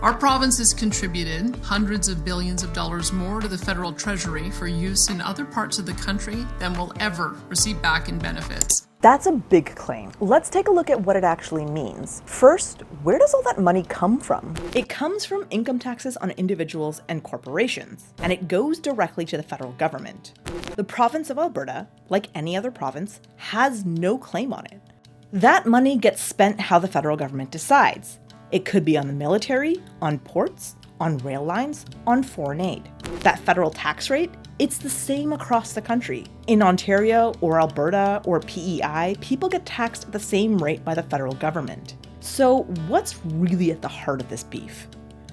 Our province has contributed hundreds of billions of dollars more to the federal treasury for use in other parts of the country than we'll ever receive back in benefits. That's a big claim. Let's take a look at what it actually means. First, where does all that money come from? It comes from income taxes on individuals and corporations, and it goes directly to the federal government. The province of Alberta, like any other province, has no claim on it. That money gets spent how the federal government decides. It could be on the military, on ports, on rail lines, on foreign aid. That federal tax rate, it's the same across the country. In Ontario or Alberta or PEI, people get taxed at the same rate by the federal government. So what's really at the heart of this beef?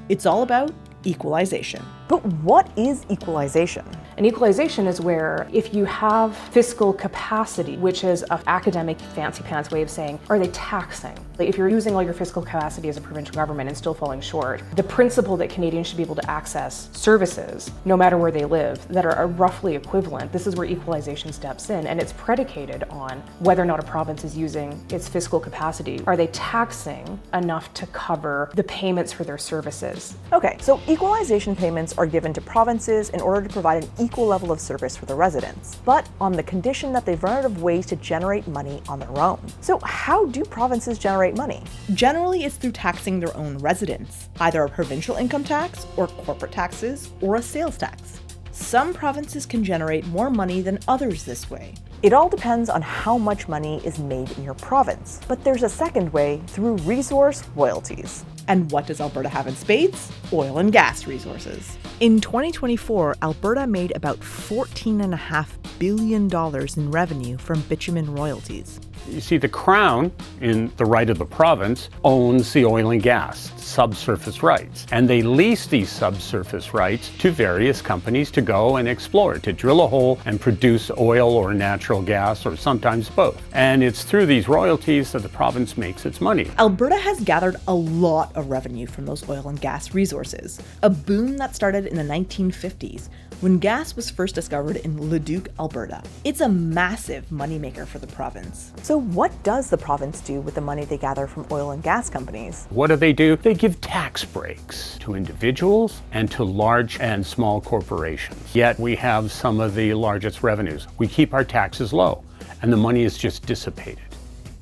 It's all about equalization. But what is equalization? An equalization is where if you have fiscal capacity, which is an academic fancy pants way of saying, are they taxing? Like if you're using all your fiscal capacity as a provincial government and still falling short, the principle that Canadians should be able to access services, no matter where they live, that are roughly equivalent, this is where equalization steps in, and it's predicated on whether or not a province is using its fiscal capacity. Are they taxing enough to cover the payments for their services? Okay, so equalization payments are given to provinces in order to provide an equal level of service for the residents, but on the condition that they've run out of ways to generate money on their own. So how do provinces generate money? Generally, it's through taxing their own residents, either a provincial income tax or corporate taxes or a sales tax. Some provinces can generate more money than others this way. It all depends on how much money is made in your province, but there's a second way through resource royalties. And what does Alberta have in spades? Oil and gas resources. In 2024, Alberta made about $14.5 billion in revenue from bitumen royalties. You see, the Crown, in the right of the province, owns the oil and gas subsurface rights. And they lease these subsurface rights to various companies to go and explore, to drill a hole and produce oil or natural gas, or sometimes both. And it's through these royalties that the province makes its money. Alberta has gathered a lot of revenue from those oil and gas resources, a boom that started in the 1950s when gas was first discovered in Leduc, Alberta. It's a massive moneymaker for the province. So what does the province do with the money they gather from oil and gas companies? What do? They give tax breaks to individuals and to large and small corporations. Yet we have some of the largest revenues. We keep our taxes low, and the money is just dissipated.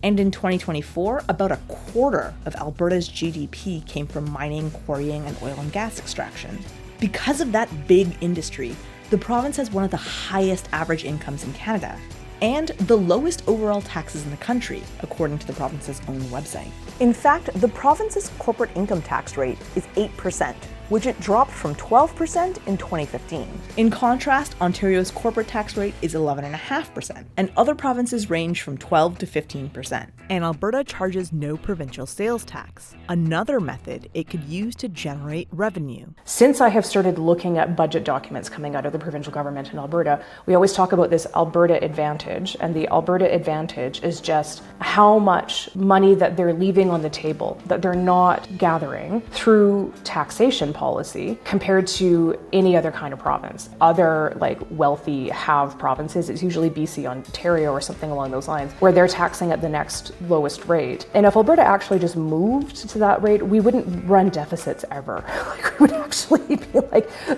And in 2024, about a quarter of Alberta's GDP came from mining, quarrying, and oil and gas extraction. Because of that big industry, the province has one of the highest average incomes in Canada, and the lowest overall taxes in the country, according to the province's own website. In fact, the province's corporate income tax rate is 8%, which it dropped from 12% in 2015. In contrast, Ontario's corporate tax rate is 11.5%, and other provinces range from 12 to 15%. And Alberta charges no provincial sales tax, another method it could use to generate revenue. Since I have started looking at budget documents coming out of the provincial government in Alberta, we always talk about this Alberta Advantage, and the Alberta Advantage is just how much money that they're leaving on the table, that they're not gathering through taxation policy compared to any other kind of province. Other wealthy have provinces, it's usually BC, Ontario, or something along those lines, where they're taxing at the next lowest rate. And if Alberta actually just moved to that rate, we wouldn't run deficits ever. We would actually be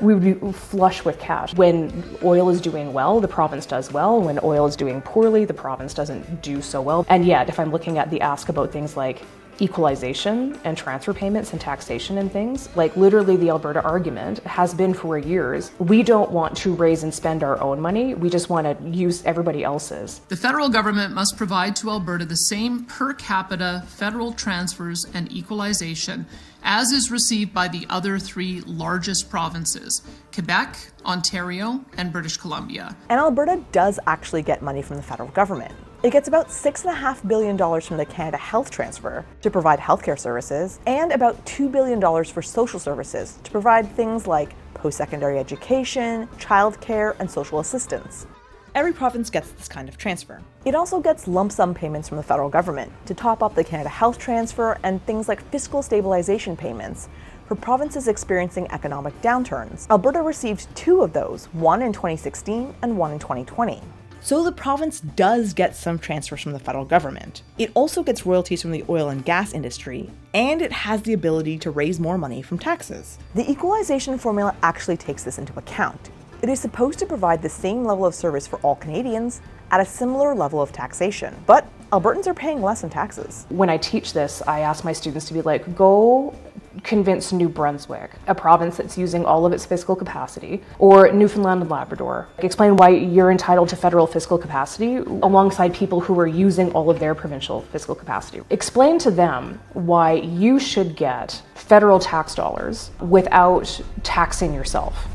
we would be flush with cash. When oil is doing well, the province does well. When oil is doing poorly, the province doesn't do so well. And yet, if I'm looking at the ask about things like equalization and transfer payments and taxation and things, literally the Alberta argument has been for years, we don't want to raise and spend our own money, we just want to use everybody else's. The federal government must provide to Alberta the same per capita federal transfers and equalization as is received by the other three largest provinces, Quebec, Ontario, and British Columbia. And Alberta does actually get money from the federal government. It gets about $6.5 billion from the Canada Health Transfer to provide healthcare services, and about $2 billion for social services to provide things like post-secondary education, childcare, and social assistance. Every province gets this kind of transfer. It also gets lump sum payments from the federal government to top up the Canada Health Transfer and things like fiscal stabilization payments for provinces experiencing economic downturns. Alberta received two of those, one in 2016 and one in 2020. So the province does get some transfers from the federal government. It also gets royalties from the oil and gas industry, and it has the ability to raise more money from taxes. The equalization formula actually takes this into account. It is supposed to provide the same level of service for all Canadians at a similar level of taxation, but Albertans are paying less in taxes. When I teach this, I ask my students to be like, go convince New Brunswick, a province that's using all of its fiscal capacity, or Newfoundland and Labrador. Explain why you're entitled to federal fiscal capacity alongside people who are using all of their provincial fiscal capacity. Explain to them why you should get federal tax dollars without taxing yourself.